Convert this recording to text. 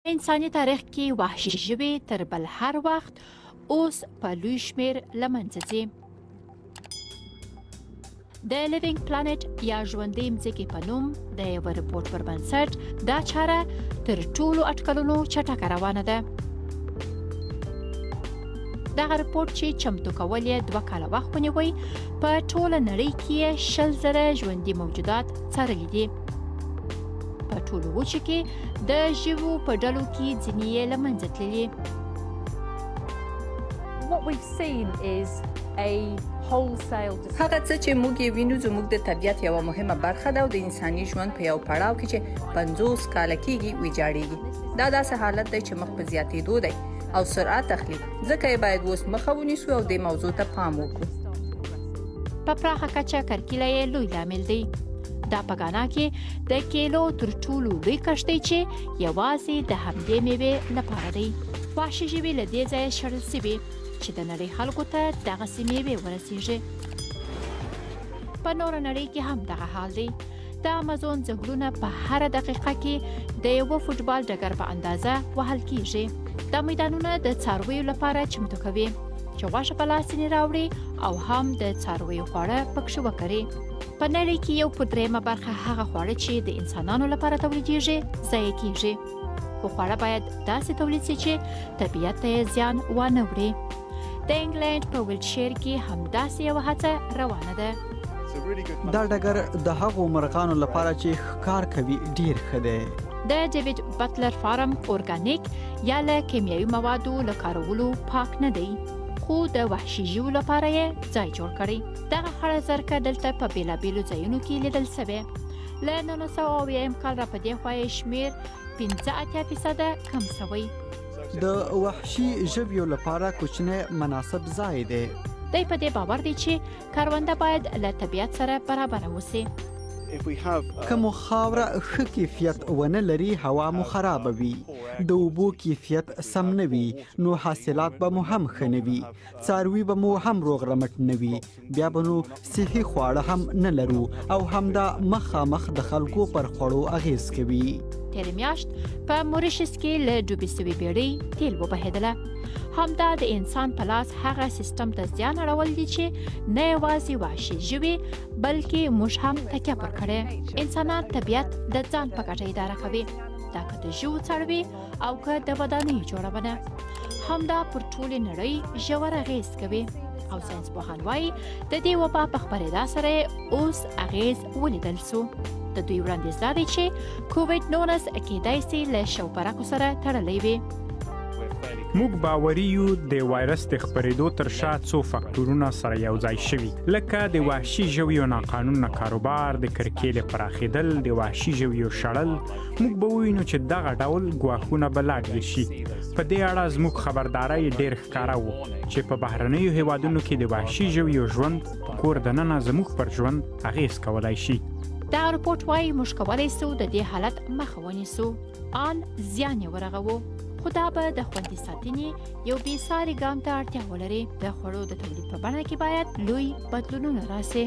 انساني تاریخ کې وحشي ژوي تر بل هر وخت اوس په لوی شمېر له منځه ځي. د لیوینګ پلانټ یا ژوندۍ مځکې په نوم د یوه رپورټ پر بنسټ دا چاره تر ټولو اټکلونو چټکه روانه ده. دغه رپورټ چې چمتو کول یې 2 کاله وخت ونیوی، په ټوله نړۍ کې یې 10,000 ژوندي موجودات څارلي دي. په ټولو وچو کې د ژوو په ډلو کې ځینې یې له منځه تللي. هغه څه چې موږ یې وینو زموږ د طبیعت یوه مهمه برخه ده او د انساني ژوند په یو پړاو کې چې 50 کاله کېږي ویجاړېږي. دا داسې حالت دی چې مخ په زیاتېدو دی او سرعت اخلي، ځکه یې باید اوس مخه ونیسو او دې موضوع ته پام وکړو. په پراخه کچه کرکیله یې لوی لامل دی. دا په غانا کې د کیلو تر ټولو لوی کښت دی چې یوازې د همدې میوې لپاره دی. وحشي ژوي له دې ځایه شړل شوي چې د نړۍ خلکو ته دغسې میوې ورسیږي. په نوره نړۍ کې هم دغه حال دی. د امازون ځنګلونه په هره دقیقه کې د یوه فوټبال ډګر په اندازه وهل کیږي. دا میدانونه د څارویو لپاره چمتو کوي چې غوښه په لاس ځینې راوړي او هم د څارویو خواړه پکښې وکري. په نړۍ کې 1/3 برخه هغه خواړه چې د انسانانو لپاره تولیدېږي ضایع کیږي. خو خواړه باید داسې تولید شي چې طبیعت ته یې زیان وانه وړي. د انګلند په ویلتشیر کې همداسې یوه هڅه روانه ده. دا ډګر د هغو مرغانو لپاره چې ښکار کوي ډیر ښه دی. د ډیوډ بټلر فارم اورګانیک یا له کیمیاوي موادو له کارولو پاک نه دی، خو د وحشي ژوو لپاره یې ځای جوړ کړی. دغه خړه زرکه دلته په بېلابېلو ځایونو کې لیدل شوې. له 1980 کال را په دې خوا یې شمېر 85% کم شوی. د وحشي ژویو لپاره کوچنی مناسب ځای دی. دی په دې باور دی چې کرونده باید له طبیعت سره برابره وسي. که مو خاوره ښه کیفیت ونه لري، هوا مو خرابه وي، د اوبو کیفیت سم نه وي، نو حاصلات به مو هم ښه نه وي، څاروي به مو هم روغ رمټ نه وي، بیا به نو صحي خواړه هم نه لرو او همدا مخامخ د خلکو پر خوړو اغیز کوي. تېره میاشت په موریشس کې له ډوبې سوې بیړۍ تیل وبهېدله. همدا د انسان په لاس هغه سیستم ته زیان اړول دي چې نه یوازې وحشي ژوي بلکې موږ هم تکیه پر کړې. انسانان طبیعت د ځان په ګټه اداره کوي، دا که د ژوو څاروي او که د ودانیو جوړونه. همدا پر ټولې نړۍ ژور اغیز کوي او ساینسپوهان وایي د دې وبا په خپرېدا سره اوس اغیز ولیدل سو. د دوی وړاندیز دا دی چې کووډ-19 کیدای شي له شوپرکو سره تړلی وي. موږ باوري یو د وایرس د خپرېدو تر شا څو فاکتورونه سره یو ځای شوي، لکه د وحشي ژویو ناقانونه کاروبار، د کرکیلې پراخېدل، د وحشي ژویو شړل. موږ به ووینو چې دغه ډول ګواښونه به لا ډېر شي. په دې اړه زموږ خبرداری ډېر ښکاره و چې په بهرنیو هیوادونو کې د وحشي ژویو ژوند په کور دننه زموږ پر ژوند اغیز کولی شي. دا رپورټ وایي موږ کولی سو د دې حالت مخه ونیسو، آن زیان یې ورغوو. خو دا به د خوندي ساتنې یو بېساري ګام ته اړتیا ولري. د خوړو د تولید په بڼه کې باید لوی بدلونونه راسي.